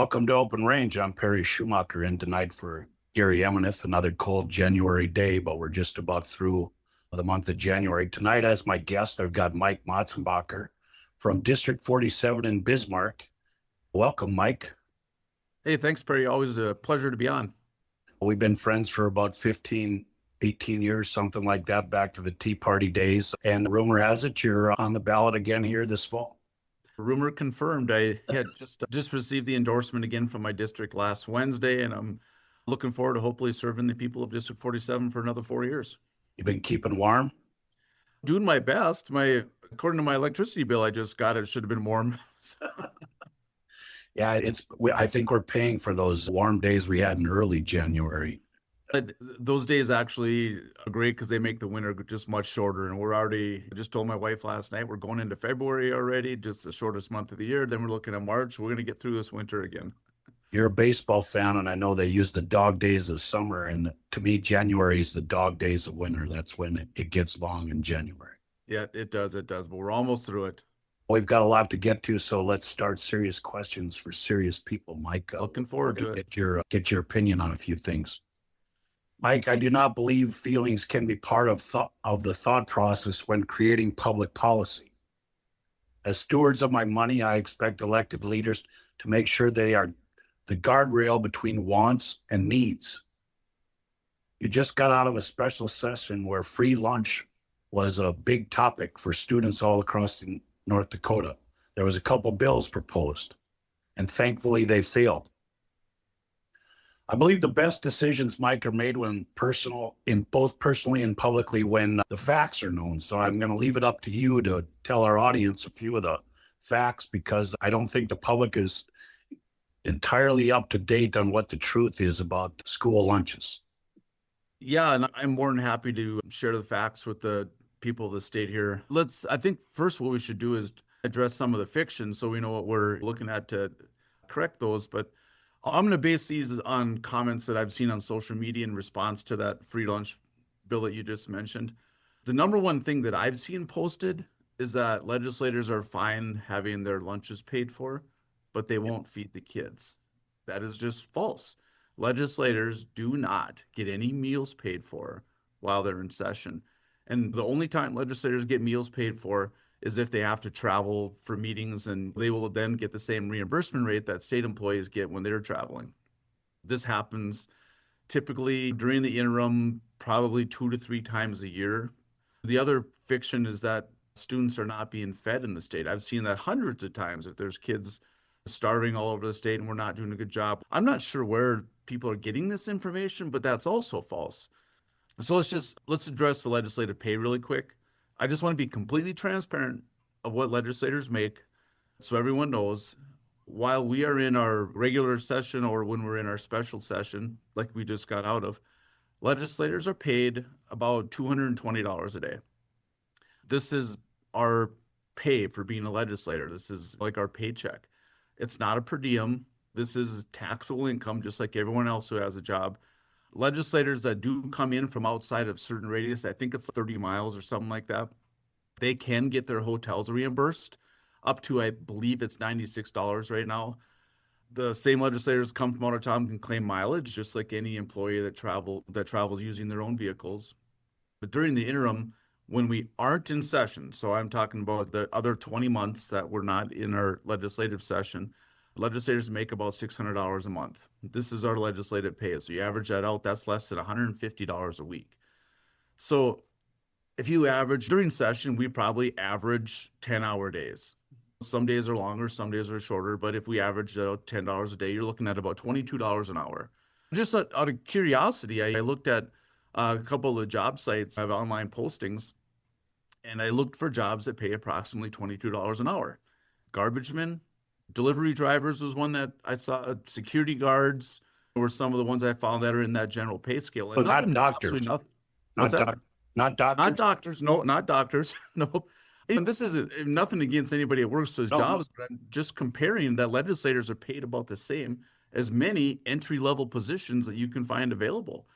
Welcome to Open Range. I'm Perry Schumacher in tonight for Gary Emineth, another cold January day, but we're just about through the month of January. Tonight, as my guest, I've got Mike Motchenbacher from District 47 in Bismarck. Welcome, Mike. Hey, thanks, Perry. Always a pleasure to be on. We've been friends for about 15, 18 years, something like that, back to the Tea Party days. And rumor has it you're on the ballot again here this fall. Rumor confirmed. I had just received the endorsement again from my district last Wednesday, and I'm looking forward to hopefully serving the people of District 47 for another 4 years. You've been keeping warm? Doing my best. According to my electricity bill I just got, it should have been warm. Yeah, I think we're paying for those warm days we had in early January. But those days actually are great because they make the winter just much shorter. And I just told my wife last night, we're going into February already, just the shortest month of the year. Then we're looking at March. We're going to get through this winter again. You're a baseball fan, and I know they use the dog days of summer. And to me, January is the dog days of winter. That's when it gets long in January. Yeah, it does. But we're almost through it. We've got a lot to get to, so let's start serious questions for serious people. Mike, Looking forward to it. Get your opinion on a few things. Mike, I do not believe feelings can be part of the thought process when creating public policy. As stewards of my money, I expect elected leaders to make sure they are the guardrail between wants and needs. You just got out of a special session where free lunch was a big topic for students all across North Dakota. There was a couple bills proposed, and thankfully they failed. I believe the best decisions, Mike, are made both personally and publicly when the facts are known. So I'm going to leave it up to you to tell our audience a few of the facts, because I don't think the public is entirely up to date on what the truth is about school lunches. Yeah, and I'm more than happy to share the facts with the people of the state here. I think first what we should do is address some of the fiction so we know what we're looking at to correct those. But I'm going to base these on comments that I've seen on social media in response to that free lunch bill that you just mentioned. The number one thing that I've seen posted is that legislators are fine having their lunches paid for, but they won't feed the kids. That is just false. Legislators do not get any meals paid for while they're in session. And the only time legislators get meals paid for is if they have to travel for meetings, and they will then get the same reimbursement rate that state employees get when they're traveling. This happens typically during the interim, probably 2 to 3 times a year. The other fiction is that students are not being fed in the state. I've seen that hundreds of times, that there's kids starving all over the state and we're not doing a good job. I'm not sure where people are getting this information, but that's also false. So let's address the legislative pay really quick. I just want to be completely transparent of what legislators make so everyone knows. While we are in our regular session or when we're in our special session, like we just got out of, legislators are paid about $220 a day. This is our pay for being a legislator. This is like our paycheck. It's not a per diem. This is taxable income, just like everyone else who has a job. Legislators that do come in from outside of certain radius, I think it's 30 miles or something like that, they can get their hotels reimbursed up to, I believe it's $96 right now. The same legislators come from out of town can claim mileage, just like any employee that travels using their own vehicles. But during the interim, when we aren't in session, so I'm talking about the other 20 months that we're not in our legislative session, legislators make about $600 a month. This is our legislative pay. So you average that out, that's less than $150 a week. So if you average during session, we probably average 10-hour days. Some days are longer, some days are shorter, but if we average out $10 a day, you're looking at about $22 an hour. Just out of curiosity, I looked at a couple of the job sites, I have online postings, and I looked for jobs that pay approximately $22 an hour. Garbage men, delivery drivers was one that I saw. Security guards were some of the ones I found that are in that general pay scale. But not doctors. Not doctors. Not doctors. No, not doctors. No. And this is nothing against anybody that works those jobs, but I'm just comparing that legislators are paid about the same as many entry-level positions that you can find available.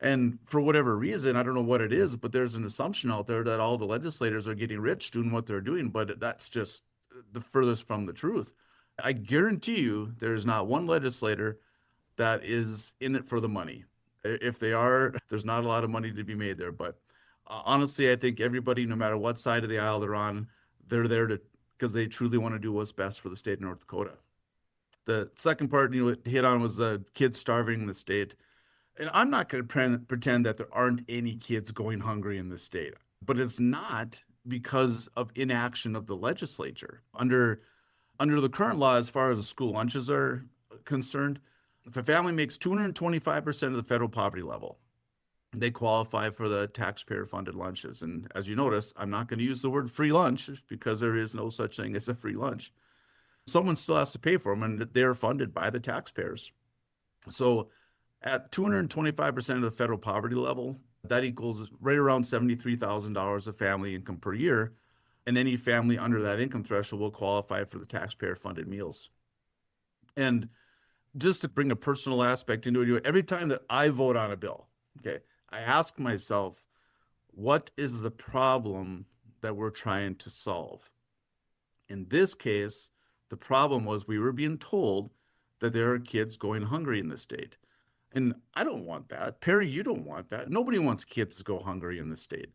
And for whatever reason, I don't know what it is, but there's an assumption out there that all the legislators are getting rich doing what they're doing, but that's just the furthest from the truth. I guarantee you there's not one legislator that is in it for the money. If they are, there's not a lot of money to be made there. But honestly, I think everybody, no matter what side of the aisle they're on, they're there to because they truly want to do what's best for the state of North Dakota. The second part you hit on was the kids starving in the state. And I'm not going to pretend that there aren't any kids going hungry in the state, but it's not because of inaction of the legislature. Under the current law, as far as the school lunches are concerned, if a family makes 225% of the federal poverty level, they qualify for the taxpayer-funded lunches. And as you notice, I'm not going to use the word free lunch because there is no such thing as a free lunch. Someone still has to pay for them, and they're funded by the taxpayers. So at 225% of the federal poverty level, that equals right around $73,000 of family income per year. And any family under that income threshold will qualify for the taxpayer-funded meals. And just to bring a personal aspect into it, every time that I vote on a bill, okay, I ask myself, what is the problem that we're trying to solve? In this case, the problem was we were being told that there are kids going hungry in the state. And I don't want that. Perry, you don't want that. Nobody wants kids to go hungry in the state.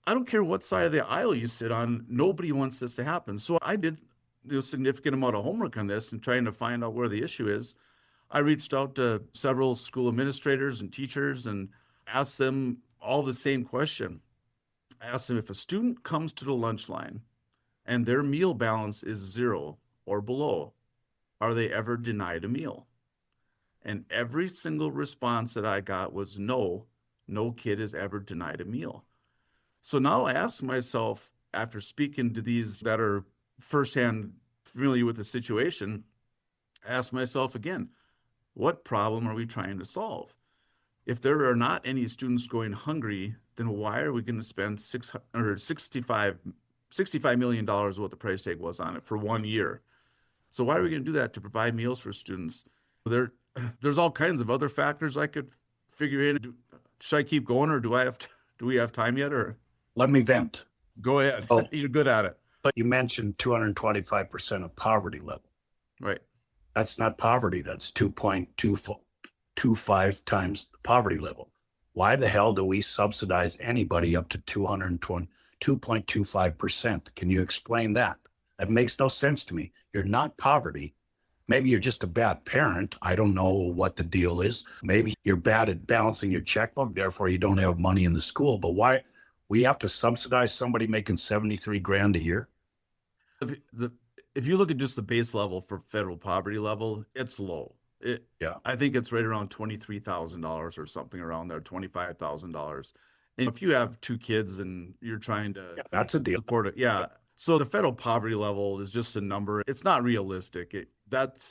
I don't care what side of the aisle you sit on. Nobody wants this to happen. So I did a significant amount of homework on this and trying to find out where the issue is. I reached out to several school administrators and teachers and asked them all the same question. I asked them, if a student comes to the lunch line and their meal balance is 0 or below, are they ever denied a meal? And every single response that I got was no, no kid is ever denied a meal. So now I ask myself, after speaking to these that are firsthand familiar with the situation, I ask myself again, what problem are we trying to solve? If there are not any students going hungry, then why are we going to spend $65 million what the price tag was on it for 1 year? So why are we going to do that to provide meals for students? There's all kinds of other factors I could figure in. Should I keep going, or do we have time yet? Or Let me vent. go ahead. Oh. You're good at it. But you mentioned 225% of poverty level. Right. That's not poverty. That's 2.25 times the poverty level. Why the hell do we subsidize anybody up to 2.25%? Can you explain that? That makes no sense to me. You're not poverty. Maybe you're just a bad parent. I don't know what the deal is. Maybe you're bad at balancing your checkbook, therefore you don't have money in the school. But why we have to subsidize somebody making 73 grand a year? If you look at just the base level for federal poverty level, it's low. I think it's right around $23,000 or something around there, $25,000. And if you have 2 kids and you're trying to that's a deal. support it, so the federal poverty level is just a number. It's not realistic.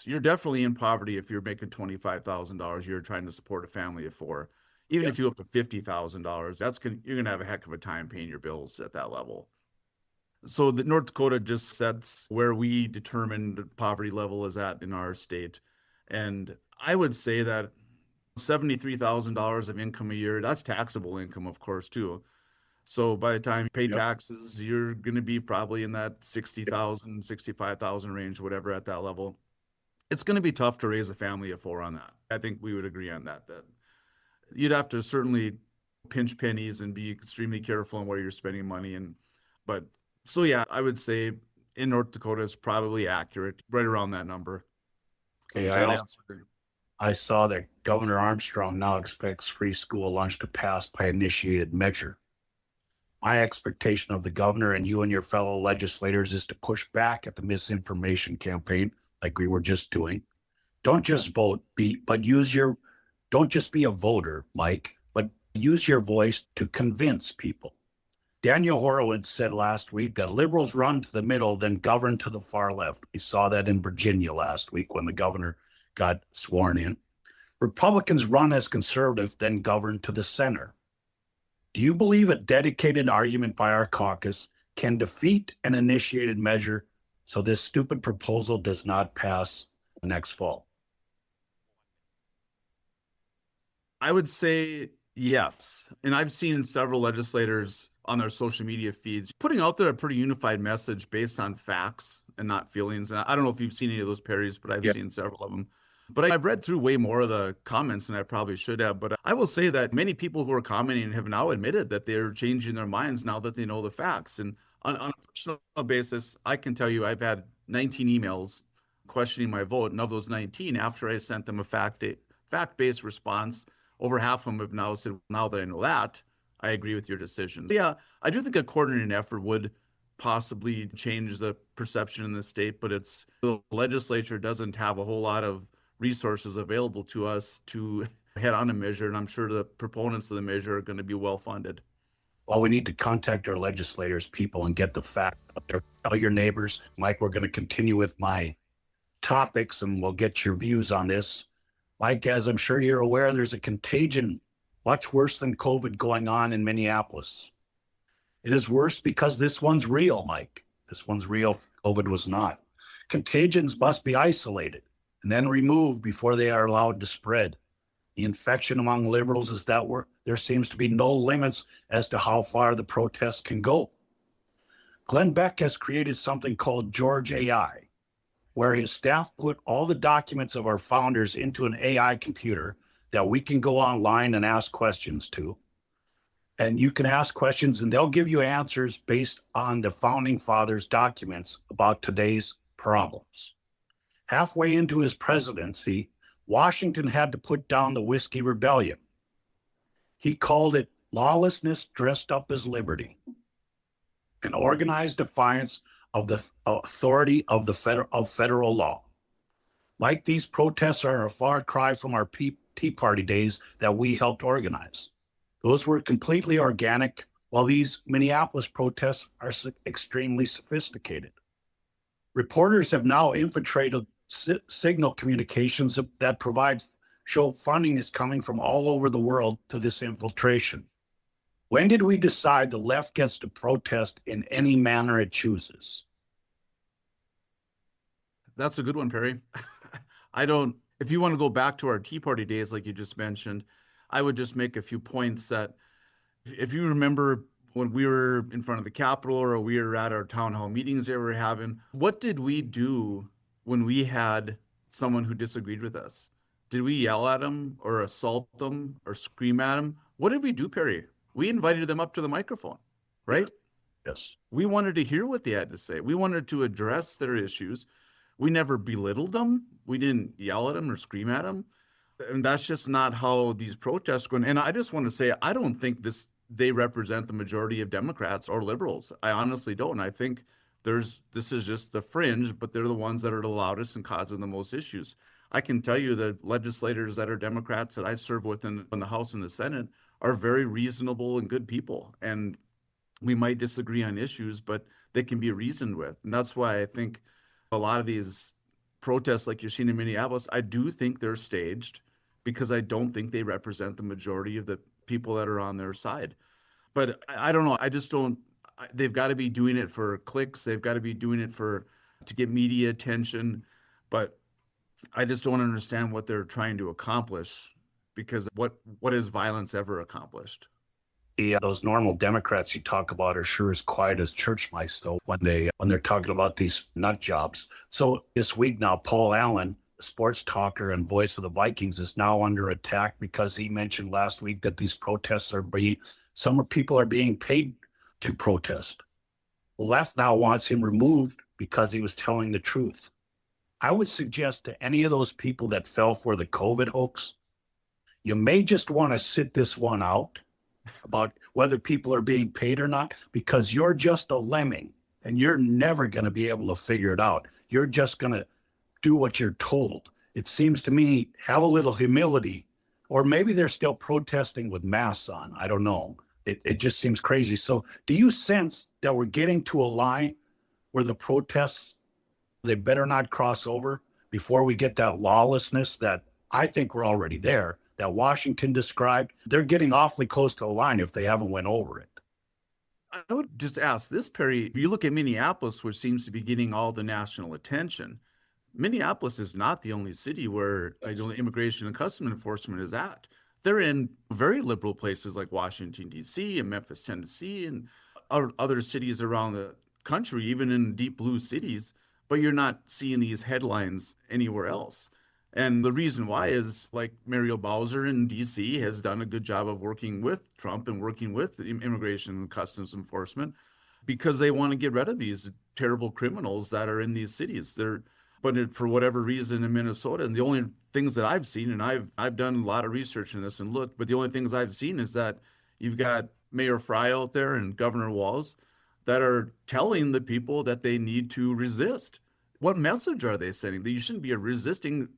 You're definitely in poverty if you're making $25,000 a year trying to support a family of 4. Even if you up to $50,000, you're gonna have a heck of a time paying your bills at that level. So the North Dakota just sets where we determine the poverty level is at in our state. And I would say that $73,000 of income a year, that's taxable income, of course, too. So by the time you pay taxes, you're going to be probably in that 60,000, 65,000 range, whatever at that level. It's going to be tough to raise a family of 4 on that. I think we would agree on that you'd have to certainly pinch pennies and be extremely careful on where you're spending money. I would say in North Dakota is probably accurate, right around that number. Okay, I saw that Governor Armstrong now expects free school lunch to pass by initiated measure. My expectation of the governor and you and your fellow legislators is to push back at the misinformation campaign like we were just doing. Don't just vote, don't just be a voter, Mike, but use your voice to convince people. Daniel Horowitz said last week that liberals run to the middle, then govern to the far left. We saw that in Virginia last week when the governor got sworn in. Republicans run as conservative, then govern to the center. Do you believe a dedicated argument by our caucus can defeat an initiated measure so this stupid proposal does not pass next fall? I would say yes. And I've seen several legislators on their social media feeds, putting out there a pretty unified message based on facts and not feelings. And I don't know if you've seen any of those, Perrys, but I've Yeah. seen several of them. But I've read through way more of the comments than I probably should have. But I will say that many people who are commenting have now admitted that they're changing their minds now that they know the facts. And on a personal basis, I can tell you I've had 19 emails questioning my vote. And of those 19, after I sent them a fact-based response, over half of them have now said, now that I know that, I agree with your decision. But yeah, I do think a coordinated effort would possibly change the perception in the state, but the legislature doesn't have a whole lot of resources available to us to head on a measure, and I'm sure the proponents of the measure are going to be well funded. Well, we need to contact our legislators, people, and get the fact out there. Tell your neighbors. Mike, we're going to continue with my topics, and we'll get your views on this. Mike, as I'm sure you're aware, there's a contagion much worse than COVID going on in Minneapolis. It is worse because this one's real, Mike. This one's real. COVID was not. Contagions must be isolated and then removed before they are allowed to spread. The infection among liberals is that there seems to be no limits as to how far the protests can go. Glenn Beck has created something called George AI, where his staff put all the documents of our founders into an AI computer that we can go online and ask questions to. And you can ask questions and they'll give you answers based on the founding fathers' documents about today's problems. Halfway into his presidency, Washington had to put down the Whiskey Rebellion. He called it lawlessness dressed up as liberty, an organized defiance of the authority of federal law. Like these protests are a far cry from our Tea Party days that we helped organize. Those were completely organic, while these Minneapolis protests are extremely sophisticated. Reporters have now infiltrated signal communications that show funding is coming from all over the world to this infiltration. When did we decide the left gets to protest in any manner it chooses? That's a good one, Perry. If you want to go back to our Tea Party days, like you just mentioned, I would just make a few points that if you remember when we were in front of the Capitol or we were at our town hall meetings that we were having, what did we do when we had someone who disagreed with us? Did we yell at them or assault them or scream at them? What did we do, Perry? We invited them up to the microphone, right? Yes. We wanted to hear what they had to say. We wanted to address their issues. We never belittled them. We didn't yell at them or scream at them. And that's just not how these protests go. And I just want to say, I don't think they represent the majority of Democrats or liberals. I honestly don't. I think this is just the fringe, but they're the ones that are the loudest and causing the most issues. I can tell you the legislators that are Democrats that I serve with in the House and the Senate are very reasonable and good people. And we might disagree on issues, but they can be reasoned with. And that's why I think a lot of these protests like you're seeing in Minneapolis, I do think they're staged because I don't think they represent the majority of the people that are on their side. But I don't know. I just don't. They've got to be doing it for clicks. They've got to be doing it to get media attention. But I just don't understand what they're trying to accomplish, because what has violence ever accomplished? Yeah, those normal Democrats you talk about are sure as quiet as church mice, though, when they're talking about these nut jobs. So this week now, Paul Allen, sports talker and voice of the Vikings, is now under attack because he mentioned last week that these protests some people are being paid to protest. The left now wants him removed because he was telling the truth. I would suggest to any of those people that fell for the COVID hoax, you may just want to sit this one out about whether people are being paid or not, because you're just a lemming and you're never going to be able to figure it out. You're just going to do what you're told. It seems to me, have a little humility, or maybe they're still protesting with masks on. I don't know. It just seems crazy. So do you sense that we're getting to a line where the protests, they better not cross over before we get that lawlessness that I think we're already there, that Washington described? They're getting awfully close to a line if they haven't went over it. I would just ask this, Perry. If you look at Minneapolis, which seems to be getting all the national attention, Minneapolis is not the only city where immigration and customs enforcement is at. They're in very liberal places like Washington, D.C. and Memphis, Tennessee, and other cities around the country, even in deep blue cities, but you're not seeing these headlines anywhere else. And the reason why is like Muriel Bowser in DC has done a good job of working with Trump and working with immigration and customs enforcement because they want to get rid of these terrible criminals that are in these cities. For whatever reason in Minnesota, and the only things that I've seen, and I've done a lot of research in this and looked, but the only things I've seen is that you've got Mayor Fry out there and Governor Walz that are telling the people that they need to resist. What message are they sending? That you shouldn't be resisting.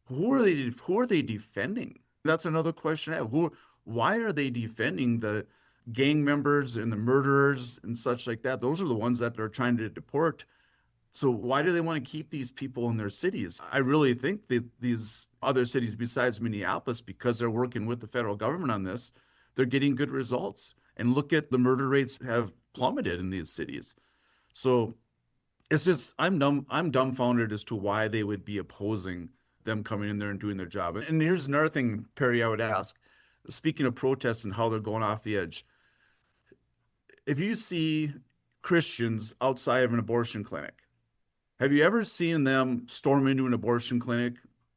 Who are they defending? That's another question I have. Why are they defending the gang members and the murderers and such like that? Those are the ones that they're trying to deport. So why do they want to keep these people in their cities? I really think that these other cities besides Minneapolis, because they're working with the federal government on this, they're getting good results. And look at the murder rates have plummeted in these cities. So it's just, I'm dumbfounded as to why they would be opposing them coming in there and doing their job. And here's another thing, Perry, I would ask, speaking of protests and how they're going off the edge. If you see Christians outside of an abortion clinic, have you ever seen them storm into an abortion clinic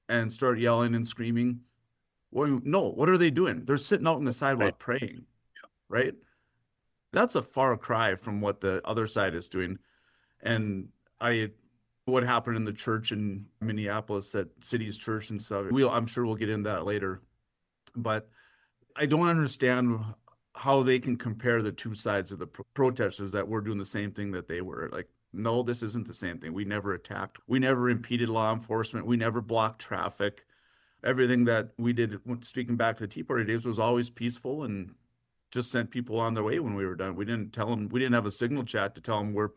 and start yelling and screaming? Well, no. What are they doing? They're sitting out on the sidewalk praying, right? That's a far cry from what the other side is doing. And what happened in the church in Minneapolis, that city's church and stuff, I'm sure we'll get into that later. But I don't understand how they can compare the two sides of the protesters that were doing the same thing that they were. Like, no, this isn't the same thing. We never attacked. We never impeded law enforcement. We never blocked traffic. Everything that we did, speaking back to the Tea Party days, was always peaceful and just sent people on their way when we were done. We didn't have a signal chat to tell them where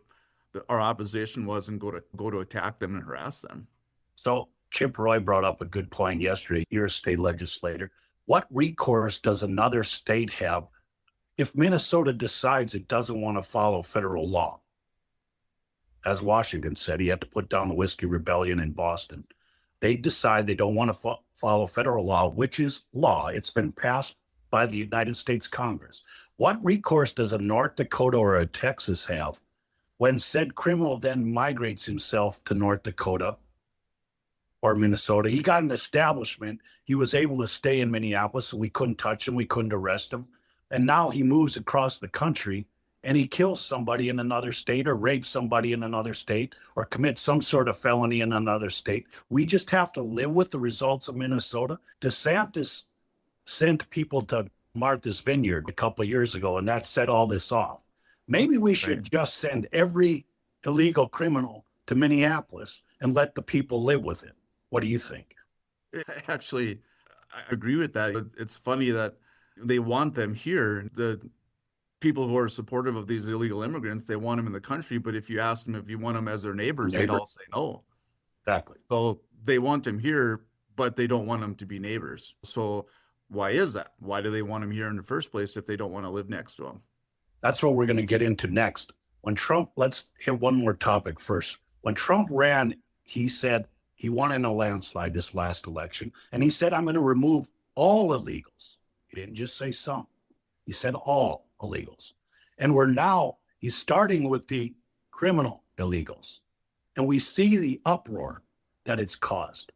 our opposition was and go to attack them and harass them. So Chip Roy brought up a good point yesterday. You're a state legislator. What recourse does another state have if Minnesota decides it doesn't want to follow federal law? As Washington said, he had to put down the Whiskey Rebellion in Boston. They decide they don't want to follow federal law, which is law. It's been passed by the United States Congress. What recourse does a North Dakota or a Texas have when said criminal then migrates himself to North Dakota or Minnesota? He got an establishment. He was able to stay in Minneapolis, so we couldn't touch him. We couldn't arrest him. And now he moves across the country and he kills somebody in another state or rapes somebody in another state or commits some sort of felony in another state. We just have to live with the results of Minnesota. DeSantis sent people to Martha's Vineyard a couple of years ago, and that set all this off. Maybe we should just send every illegal criminal to Minneapolis and let the people live with it. What do you think? Actually, I agree with that. It's funny that they want them here. The people who are supportive of these illegal immigrants, they want them in the country. But if you ask them if you want them as their neighbors, they'd all say no. Exactly. So they want them here, but they don't want them to be neighbors. So why is that? Why do they want them here in the first place if they don't want to live next to them? That's what we're going to get into next. When Trump, let's hit one more topic first. When Trump ran, he said he won in a landslide this last election. And he said, I'm going to remove all illegals. He didn't just say some. He said all illegals. And he's starting with the criminal illegals. And we see the uproar that it's caused.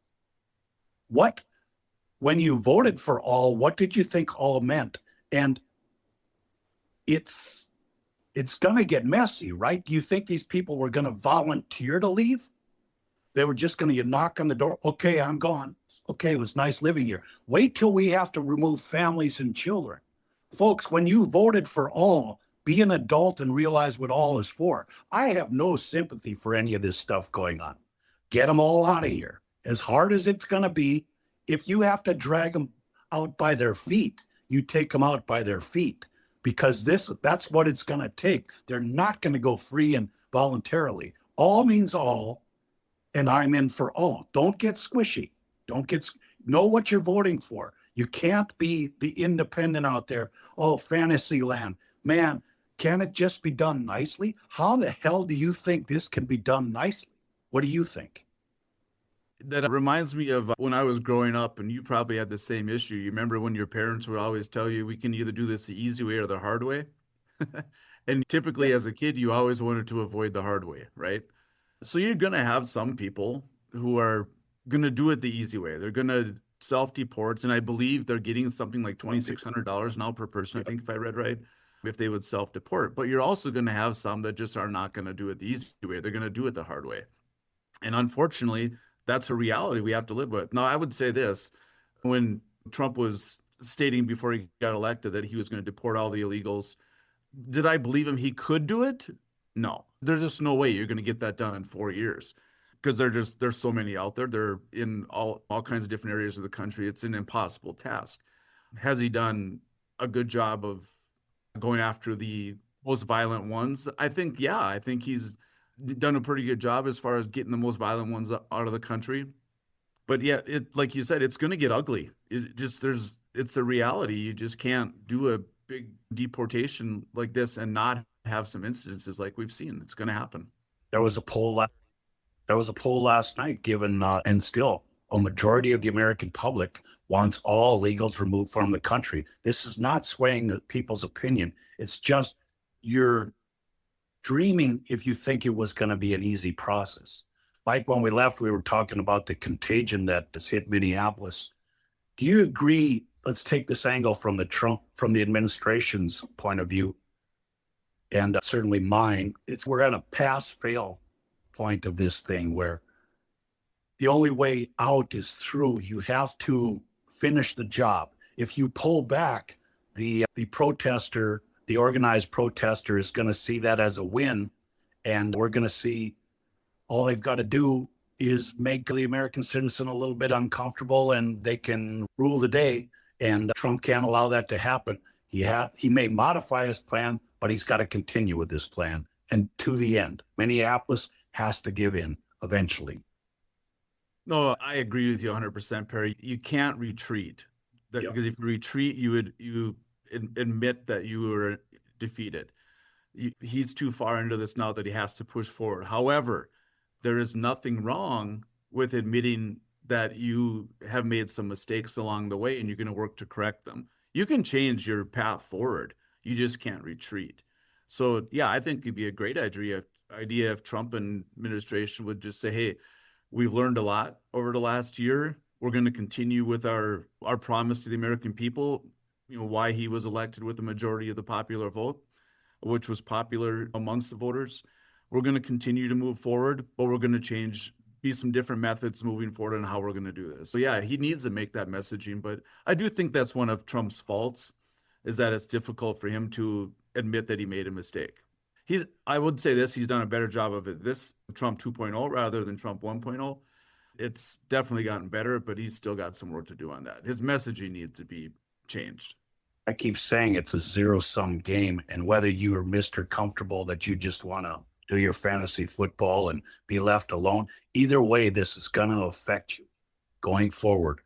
When you voted for all, what did you think all meant? And it's going to get messy, right? Do you think these people were going to volunteer to leave? They were just going to knock on the door. Okay, I'm gone. Okay, it was nice living here. Wait till we have to remove families and children. Folks, when you voted for all, be an adult and realize what all is for. I have no sympathy for any of this stuff going on. Get them all out of here. As hard as it's going to be, if you have to drag them out by their feet, you take them out by their feet. Because that's what it's going to take. They're not going to go free and voluntarily. All means all, and I'm in for all. Don't get squishy. Know what you're voting for. You can't be the independent out there. Oh, fantasy land. Man, can it just be done nicely? How the hell do you think this can be done nicely? What do you think? That reminds me of when I was growing up, and you probably had the same issue. You remember when your parents would always tell you, we can either do this the easy way or the hard way? And typically, as a kid, you always wanted to avoid the hard way, right? So you're going to have some people who are going to do it the easy way. They're going to self-deport, and I believe they're getting something like $2,600 now per person, I think, if I read right, if they would self-deport. But you're also going to have some that just are not going to do it the easy way. They're going to do it the hard way. And unfortunately, that's a reality we have to live with. Now, I would say this, when Trump was stating before he got elected that he was going to deport all the illegals, did I believe him he could do it? No. There's just no way you're going to get that done in 4 years because there's so many out there. They're in all kinds of different areas of the country. It's an impossible task. Has he done a good job of going after the most violent ones? I think, yeah, I think he's done a pretty good job as far as getting the most violent ones out of the country. But yeah, it, like you said, it's going to get ugly. It's a reality. You just can't do a big deportation like this and not have some incidences like we've seen. It's going to happen. There was a poll. There was a poll last night given, and still a majority of the American public wants all illegals removed from the country. This is not swaying the people's opinion. It's just you're dreaming if you think it was going to be an easy process. Like when we left, we were talking about the contagion that has hit Minneapolis. Do you agree? Let's take this angle from the administration's point of view, and certainly mine. We're at a pass-fail point of this thing where the only way out is through. You have to finish the job. If you pull back, the protester, the organized protester, is going to see that as a win, and we're going to see all they've got to do is make the American citizen a little bit uncomfortable, and they can rule the day. And Trump can't allow that to happen. He may modify his plan, but he's got to continue with this plan and to the end. Minneapolis has to give in eventually. No, I agree with you 100%, Perry. You can't retreat. Because if you retreat, you admit that you were defeated. He's too far into this now that he has to push forward. However, there is nothing wrong with admitting that you have made some mistakes along the way and you're going to work to correct them. You can change your path forward. You just can't retreat. So yeah, I think it'd be a great idea if Trump and administration would just say, hey, we've learned a lot over the last year. We're going to continue with our promise to the American people, why he was elected with the majority of the popular vote, which was popular amongst the voters. We're going to continue to move forward, but we're going to be some different methods moving forward on how we're going to do this. So yeah, he needs to make that messaging, but I do think that's one of Trump's faults, is that it's difficult for him to admit that he made a mistake. I would say this, he's done a better job of it, this Trump 2.0 rather than Trump 1.0. It's definitely gotten better, but he's still got some work to do on that. His messaging needs to be changed. I keep saying it's a zero-sum game, and whether you are Mr. Comfortable that you just want to do your fantasy football and be left alone, either way, this is going to affect you going forward.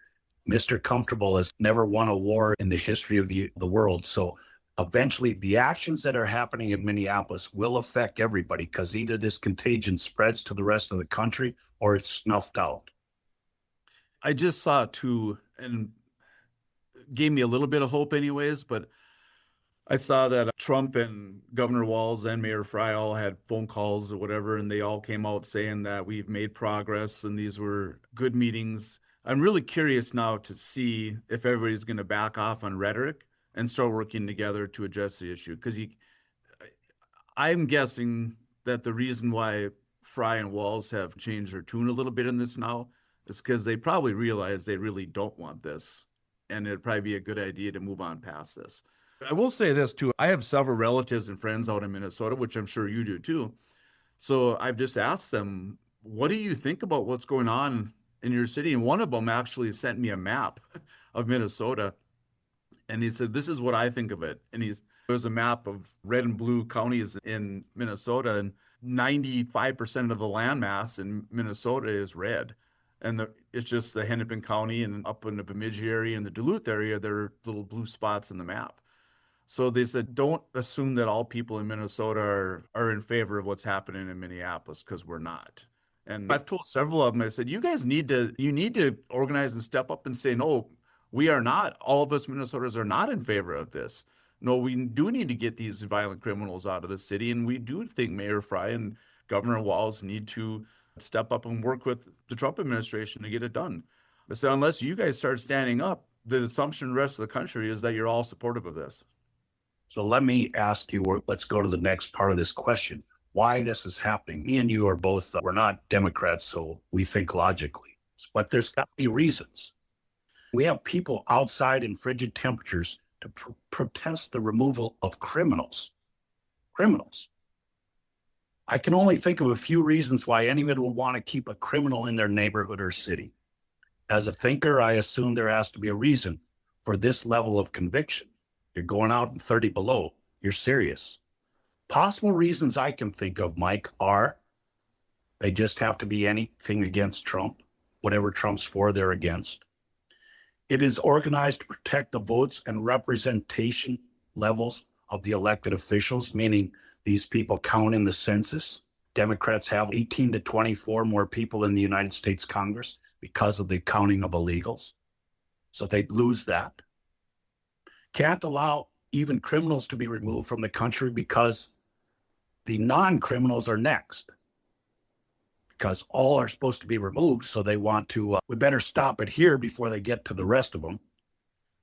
Mr. Comfortable has never won a war in the history of the world, so eventually the actions that are happening in Minneapolis will affect everybody, because either this contagion spreads to the rest of the country or it's snuffed out. I just saw too, and gave me a little bit of hope anyways, but I saw that Trump and Governor Walz and Mayor Frey all had phone calls or whatever, and they all came out saying that we've made progress and these were good meetings. I'm really curious now to see if everybody's going to back off on rhetoric and start working together to address the issue. Because I'm guessing that the reason why Frey and Walz have changed their tune a little bit in this now is because they probably realize they really don't want this, and it'd probably be a good idea to move on past this. I will say this too. I have several relatives and friends out in Minnesota, which I'm sure you do too. So I've just asked them, what do you think about what's going on in your city? And one of them actually sent me a map of Minnesota. And he said, this is what I think of it. And there's a map of red and blue counties in Minnesota, and 95% of the landmass in Minnesota is red. And it's just the Hennepin County and up in the Bemidji area and the Duluth area, there are little blue spots in the map. So they said, don't assume that all people in Minnesota are in favor of what's happening in Minneapolis, because we're not. And I've told several of them, I said, you need to organize and step up and say, no, we are not, all of us Minnesotans are not in favor of this. No, we do need to get these violent criminals out of the city. And we do think Mayor Fry and Governor Walz need to step up and work with the Trump administration to get it done. So unless you guys start standing up, the assumption the rest of the country is that you're all supportive of this. So let me ask you, let's go to the next part of this question. Why this is happening. Me and you are both, we're not Democrats, so we think logically, but there's got to be reasons. We have people outside in frigid temperatures to protest the removal of criminals. Criminals. I can only think of a few reasons why anyone would want to keep a criminal in their neighborhood or city. As a thinker, I assume there has to be a reason for this level of conviction. You're going out in 30 below. You're serious. Possible reasons I can think of, Mike, are they just have to be anything against Trump. Whatever Trump's for, they're against. It is organized to protect the votes and representation levels of the elected officials, meaning these people count in the census. Democrats have 18 to 24 more people in the United States Congress because of the counting of illegals. So they'd lose that. Can't allow even criminals to be removed from the country because the non-criminals are next. Because all are supposed to be removed, so they want to, we better stop it here before they get to the rest of them.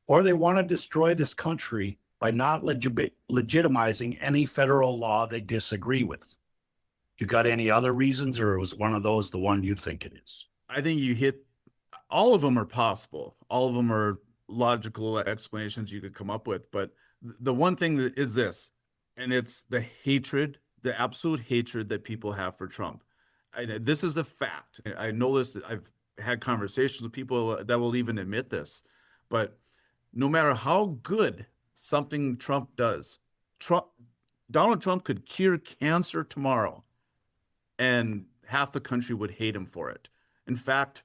Or they want to destroy this country by not legitimizing any federal law they disagree with. You got any other reasons, or was one of those the one you think it is? I think you hit, all of them are possible. All of them are logical explanations you could come up with. But the one thing that is this, and it's the hatred, the absolute hatred that people have for Trump. This is a fact. I know this. I've had conversations with people that will even admit this. But no matter how good something Trump does, Donald Trump could cure cancer tomorrow, and half the country would hate him for it. In fact,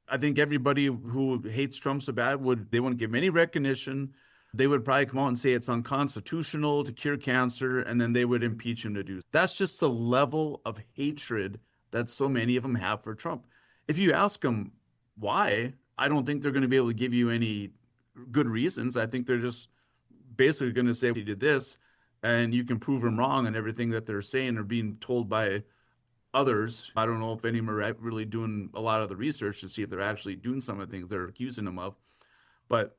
I think everybody who hates Trump so bad they wouldn't give him any recognition. They would probably come out and say it's unconstitutional to cure cancer, and then they would impeach him to do. That's just the level of hatred that so many of them have for Trump. If you ask them why, I don't think they're going to be able to give you any good reasons. I think they're just basically going to say he did this, and you can prove them wrong, and everything that they're saying or being told by others. I don't know if any of them are really doing a lot of the research to see if they're actually doing some of the things they're accusing them of. But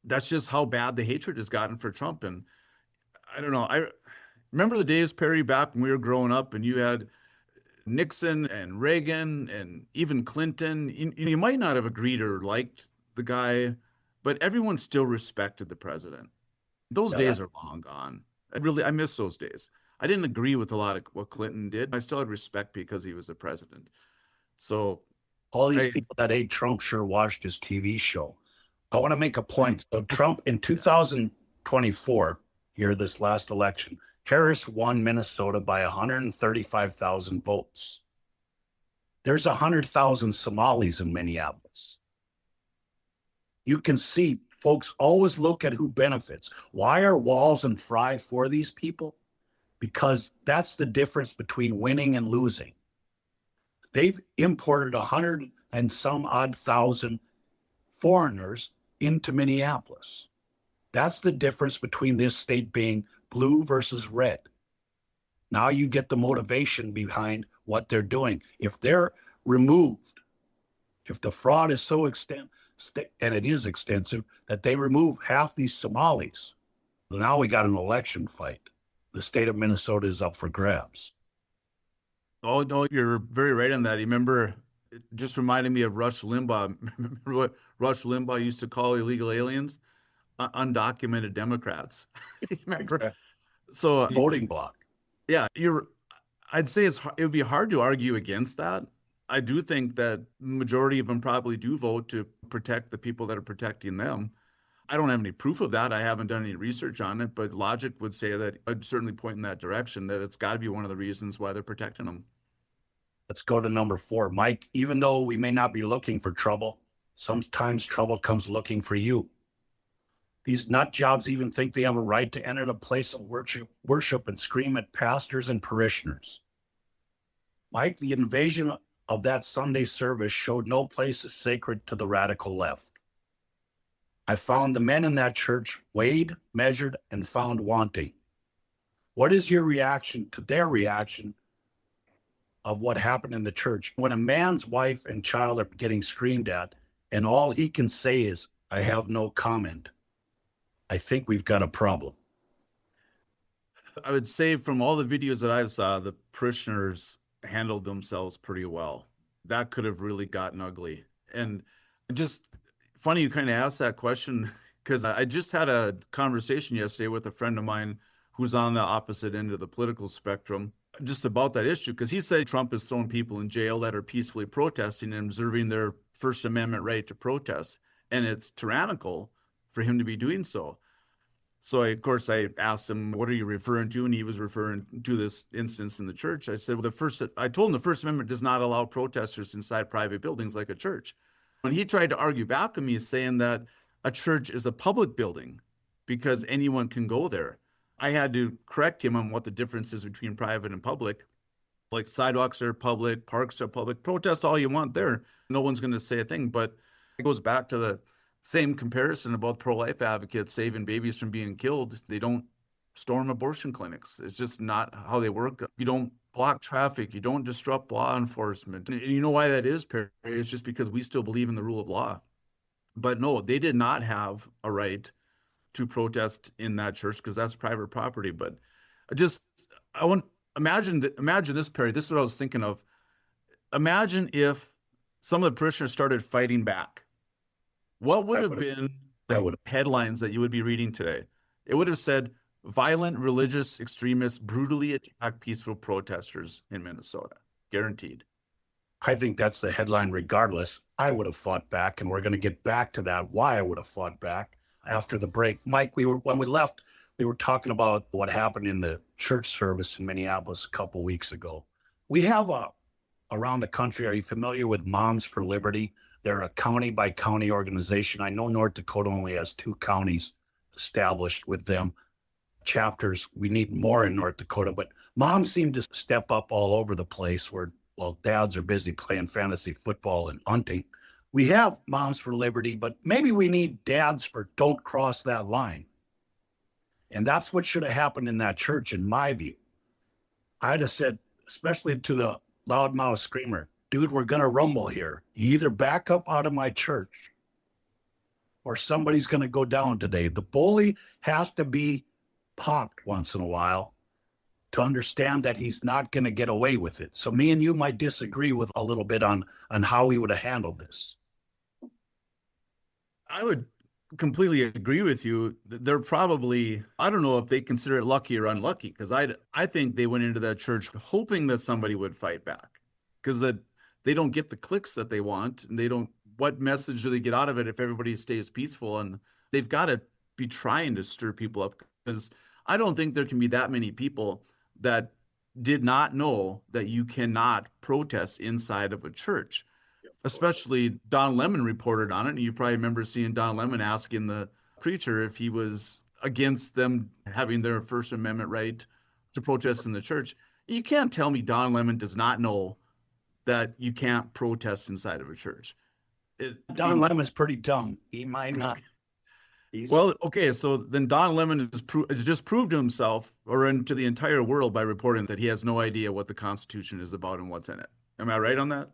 that's just how bad the hatred has gotten for Trump. And I don't know. I remember the days, Perry, back when we were growing up, and you had Nixon and Reagan and even Clinton. You might not have agreed or liked the guy, but everyone still respected the president. Those days are long gone. I miss those days. I didn't agree with a lot of what Clinton did. I still had respect because he was the president. So all these people that hate Trump sure watched his TV show. I want to make a point. So Trump in 2024, here this last election, Harris won Minnesota by 135,000 votes. There's 100,000 Somalis in Minneapolis. You can see folks always look at who benefits. Why are Walz and Fry for these people? Because that's the difference between winning and losing. They've imported 100 and some odd thousand foreigners into Minneapolis. That's the difference between this state being blue versus red. Now you get the motivation behind what they're doing. If they're removed, if the fraud is so extensive, and it is extensive, that they remove half these Somalis, now we got an election fight. The state of Minnesota is up for grabs. Oh, no, you're very right on that. You remember, it just reminded me of Rush Limbaugh. Remember what Rush Limbaugh used to call illegal aliens? Undocumented Democrats. Remember? So voting bloc. Yeah, I'd say it would be hard to argue against that. I do think that the majority of them probably do vote to protect the people that are protecting them. I don't have any proof of that. I haven't done any research on it, but logic would say that I'd certainly point in that direction, that it's got to be one of the reasons why they're protecting them. Let's go to number 4. Mike, even though we may not be looking for trouble, sometimes trouble comes looking for you. These nut jobs even think they have a right to enter the place of worship and scream at pastors and parishioners. Mike, the invasion of that Sunday service showed no place is sacred to the radical left. I found the men in that church weighed, measured, and found wanting. What is your reaction to their reaction of what happened in the church? When a man's wife and child are getting screamed at, and all he can say is, I have no comment, I think we've got a problem. I would say from all the videos that I've saw, the parishioners handled themselves pretty well. That could have really gotten ugly. And just funny you kind of asked that question because I just had a conversation yesterday with a friend of mine who's on the opposite end of the political spectrum just about that issue, because he said Trump is throwing people in jail that are peacefully protesting and observing their First Amendment right to protest. And it's tyrannical for him to be doing so. So of course I asked him, what are you referring to? And he was referring to this instance in the church. I said, well, I told him the First Amendment does not allow protesters inside private buildings like a church. When he tried to argue back with me, saying that a church is a public building because anyone can go there, I had to correct him on what the difference is between private and public. Like sidewalks are public, parks are public, protest all you want there. No one's going to say a thing. But it goes back to the same comparison about pro-life advocates saving babies from being killed. They don't storm abortion clinics. It's just not how they work. You don't block traffic. You don't disrupt law enforcement. And you know why that is, Perry? It's just because we still believe in the rule of law. But no, they did not have a right to protest in that church because that's private property. But imagine this, Perry. This is what I was thinking of. Imagine if some of the parishioners started fighting back. What would have been the headlines that you would be reading today? It would have said, violent religious extremists brutally attack peaceful protesters in Minnesota. Guaranteed. I think that's the headline regardless. I would have fought back, and we're going to get back to that, why I would have fought back after the break. Mike, when we left, we were talking about what happened in the church service in Minneapolis a couple weeks ago. We have around the country, are you familiar with Moms for Liberty? They're a county by county organization. I know North Dakota only has 2 counties established with them. Chapters, we need more in North Dakota, but moms seem to step up all over the place where, well, dads are busy playing fantasy football and hunting. We have Moms for Liberty, but maybe we need dads for don't cross that line. And that's what should have happened in that church, in my view. I'd have said, especially to the loudmouth screamer, dude, we're going to rumble here. You either back up out of my church or somebody's going to go down today. The bully has to be popped once in a while to understand that he's not going to get away with it. So me and you might disagree with a little bit on how we would have handled this. I would completely agree with you. They're probably, I don't know if they consider it lucky or unlucky, because I think they went into that church hoping that somebody would fight back, because they don't get the clicks that they want, and they don't, what message do they get out of it if everybody stays peaceful? And they've got to be trying to stir people up, because I don't think there can be that many people that did not know that you cannot protest inside of a church. Especially Don Lemon reported on it, and you probably remember seeing Don Lemon asking the preacher if he was against them having their First Amendment right to protest in the church. You can't tell me Don Lemon does not know that you can't protest inside of a church. Don Lemon's pretty dumb. He might not. Well, okay, so then Don Lemon has just proved to himself or to the entire world by reporting that he has no idea what the Constitution is about and what's in it. Am I right on that?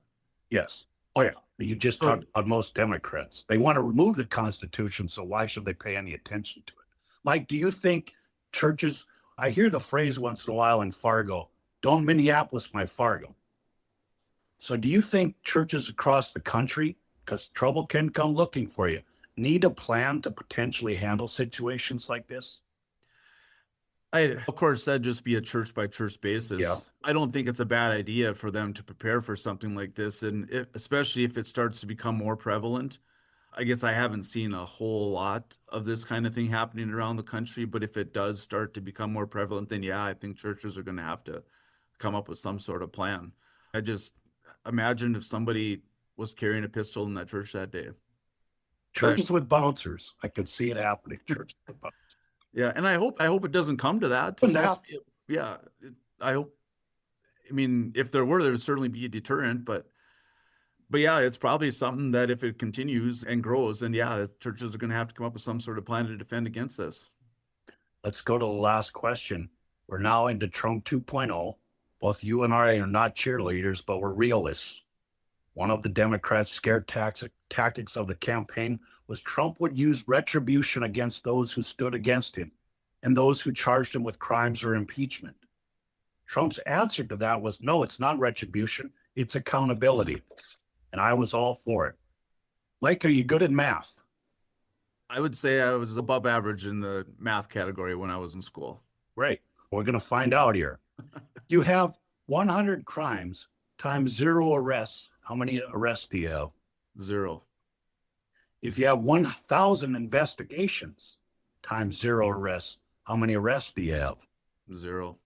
Yes. Oh, yeah. You just talked about most Democrats. They want to remove the Constitution, so why should they pay any attention to it? Mike, do you think churches, I hear the phrase once in a while in Fargo, don't Minneapolis my Fargo. So do you think churches across the country, because trouble can come looking for you, need a plan to potentially handle situations like this? Of course, that'd just be a church by church basis. Yeah. I don't think it's a bad idea for them to prepare for something like this. And especially if it starts to become more prevalent. I guess I haven't seen a whole lot of this kind of thing happening around the country, but if it does start to become more prevalent, then yeah, I think churches are going to have to come up with some sort of plan. I just imagine if somebody was carrying a pistol in that church that day. Churches with bouncers. I could see it happening. Churches with bouncers. Yeah, and I hope it doesn't come to that. Yeah, I hope. I mean, if there would certainly be a deterrent, but But yeah, it's probably something that if it continues and grows, then yeah, churches are going to have to come up with some sort of plan to defend against this. Let's go to the last question. We're now into Trump 2.0. Both you and I are not cheerleaders, but we're realists. One of the Democrats' scared tactics of the campaign was Trump would use retribution against those who stood against him and those who charged him with crimes or impeachment. Trump's answer to that was, no, it's not retribution, it's accountability. And I was all for it. Mike, are you good at math? I would say I was above average in the math category when I was in school. Great. We're going to find out here. You have 100 crimes times 0 arrests. How many arrests do you have? 0. If you have 1,000 investigations times 0 arrests, how many arrests do you have? 0.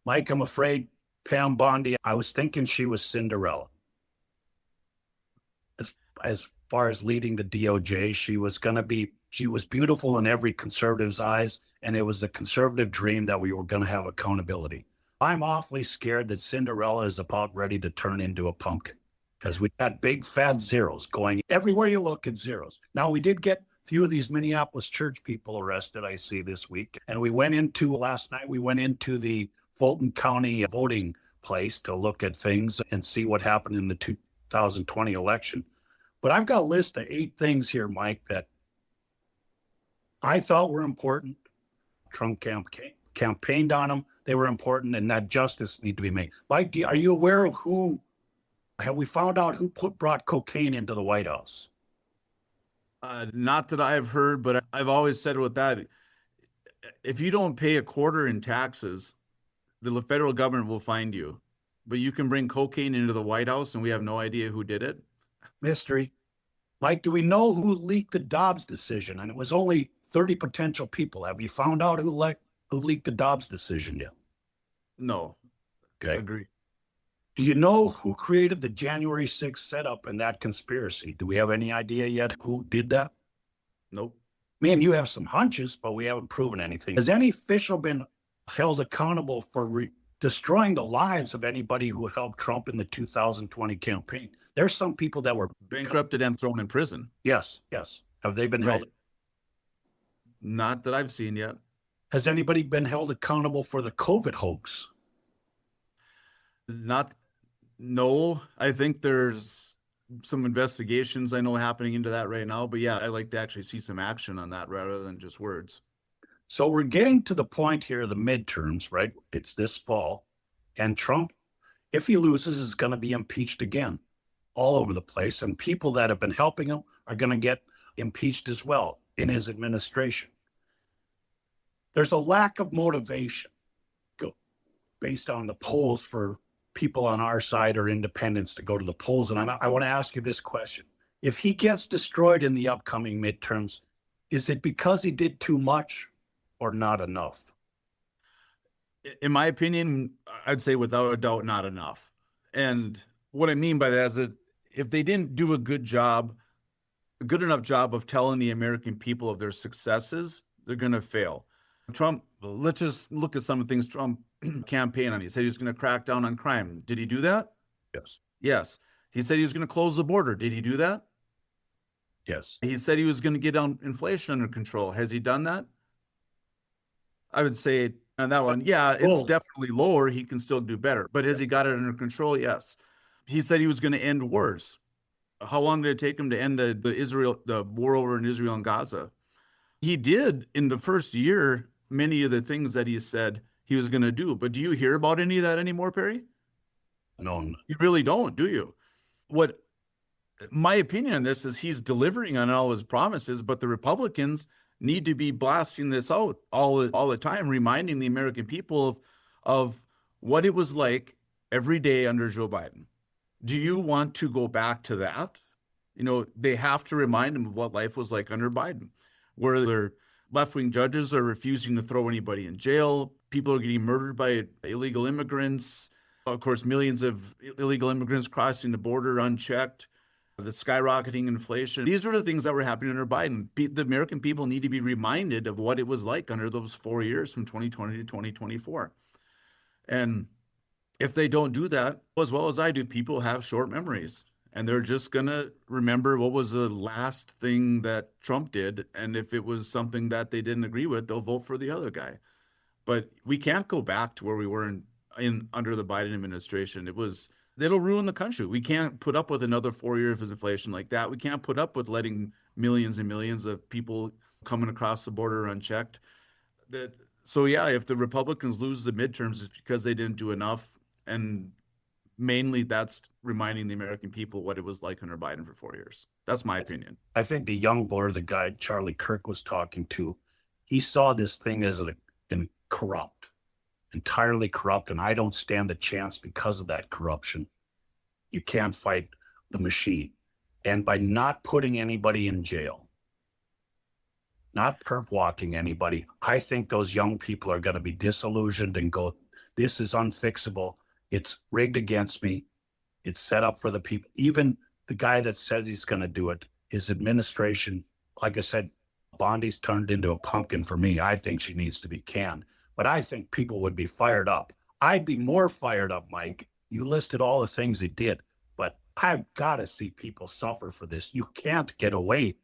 Mike, I'm afraid Pam Bondi, I was thinking she was Cinderella. As far as leading the DOJ, she was beautiful in every conservative's eyes, and it was the conservative dream that we were going to have accountability. I'm awfully scared that Cinderella is about ready to turn into a pumpkin because we got big fat zeros going everywhere you look at zeros. Now, we did get a few of these Minneapolis church people arrested, I see this week. And last night, we went into the Fulton County voting place to look at things and see what happened in the 2020 election. But I've got a list of 8 things here, Mike, that I thought were important. Trump campaigned on them. They were important, and that justice need to be made. Mike, are you aware of have we found out who brought cocaine into the White House? Not that I've heard, but I've always said with that, if you don't pay a quarter in taxes, the federal government will find you. But you can bring cocaine into the White House and we have no idea who did it. Mystery. Mike, do we know who leaked the Dobbs decision? And it was only 30 potential people. Have you found out who leaked the Dobbs decision yet? No. Okay. Agree. Do you know who created the January 6th setup and that conspiracy? Do we have any idea yet who did that? Nope. Me and you have some hunches, but we haven't proven anything. Has any official been held accountable for destroying the lives of anybody who helped Trump in the 2020 campaign? There's some people that were bankrupted and thrown in prison. Yes. Have they been held? Not that I've seen yet. Has anybody been held accountable for the COVID hoax? No. I think there's some investigations I know happening into that right now. But yeah, I'd like to actually see some action on that rather than just words. So we're getting to the point here, the midterms, right? It's this fall. And Trump, if he loses, is going to be impeached again all over the place. And people that have been helping him are going to get impeached as well in his administration. There's a lack of motivation based on the polls for people on our side or independents to go to the polls. And I want to ask you this question. If he gets destroyed in the upcoming midterms, is it because he did too much or not enough? In my opinion, I'd say without a doubt, not enough. And what I mean by that is that if they didn't do a good enough job of telling the American people of their successes, they're going to fail. Trump, let's just look at some of the things Trump campaigned on. He said he was going to crack down on crime. Did he do that? Yes. He said he was going to close the border. Did he do that? Yes. He said he was going to get inflation under control. Has he done that? I would say on that one, yeah, it's definitely lower. He can still do better. But has he got it under control? Yes. He said he was going to end wars. How long did it take him to end the war over in Israel and Gaza? He did in the first year many of the things that he said he was going to do. But do you hear about any of that anymore, Perry? No. You really don't, do you? What my opinion on this is he's delivering on all his promises, but the Republicans need to be blasting this out all the time, reminding the American people of what it was like every day under Joe Biden. Do you want to go back to that? They have to remind them of what life was like under Biden, where their left-wing judges are refusing to throw anybody in jail. People are getting murdered by illegal immigrants. Of course, millions of illegal immigrants crossing the border unchecked. The skyrocketing inflation. These are the things that were happening under Biden. The American people need to be reminded of what it was like under those 4 years from 2020 to 2024. And If they don't do that, as well as I do, people have short memories and they're just going to remember what was the last thing that Trump did. And if it was something that they didn't agree with, they'll vote for the other guy. But we can't go back to where we were in under the Biden administration. It'll ruin the country. We can't put up with another 4 years of inflation like that. We can't put up with letting millions and millions of people coming across the border unchecked. So yeah, if the Republicans lose the midterms, it's because they didn't do enough. And mainly that's reminding the American people what it was like under Biden for 4 years. That's my opinion. I think the young boy, the guy Charlie Kirk was talking to, he saw this thing as corrupt, entirely corrupt. And I don't stand a chance because of that corruption. You can't fight the machine. And by not putting anybody in jail, not perp walking anybody, I think those young people are going to be disillusioned and go, this is unfixable. It's rigged against me. It's set up for the people. Even the guy that said he's going to do it, his administration, like I said, Bondi's turned into a pumpkin for me. I think she needs to be canned. But I think people would be fired up. I'd be more fired up, Mike. You listed all the things he did, but I've got to see people suffer for this. You can't get away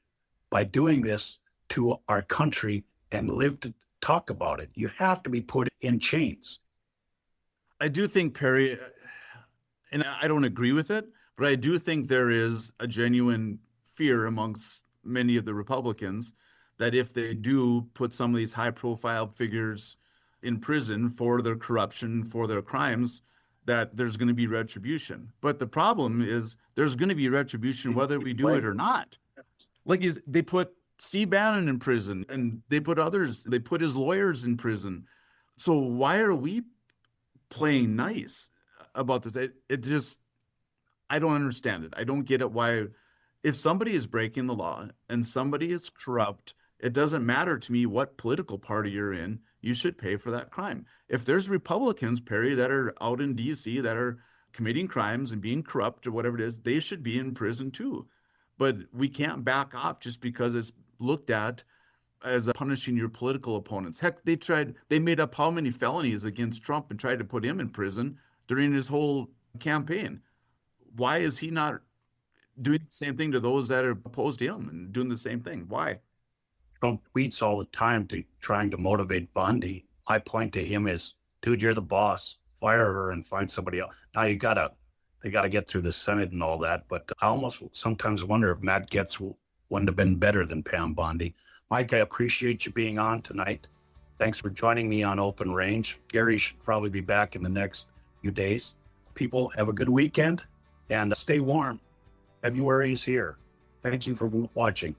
by doing this to our country and live to talk about it. You have to be put in chains. I do think, Perry, and I don't agree with it, but I do think there is a genuine fear amongst many of the Republicans that if they do put some of these high-profile figures in prison for their corruption, for their crimes, that there's going to be retribution. But the problem is there's going to be retribution whether we do it or not. Like they put Steve Bannon in prison and they put his lawyers in prison. So why are we playing nice about this? I don't understand it. I don't get it. Why, if somebody is breaking the law and somebody is corrupt, it doesn't matter to me what political party you're in, you should pay for that crime. If there's Republicans, Perry, that are out in DC that are committing crimes and being corrupt or whatever it is, they should be in prison too. But we can't back off just because it's looked at as punishing your political opponents. Heck, they made up how many felonies against Trump and tried to put him in prison during his whole campaign. Why is he not doing the same thing to those that are opposed to him and doing the same thing? Why? Trump tweets all the time trying to motivate Bondi. I point to him as, dude, you're the boss. Fire her and find somebody else. Now they gotta get through the Senate and all that. But I almost sometimes wonder if Matt Gaetz wouldn't have been better than Pam Bondi. Mike, I appreciate you being on tonight. Thanks for joining me on Open Range. Gary should probably be back in the next few days. People, have a good weekend and stay warm. February is here. Thank you for watching.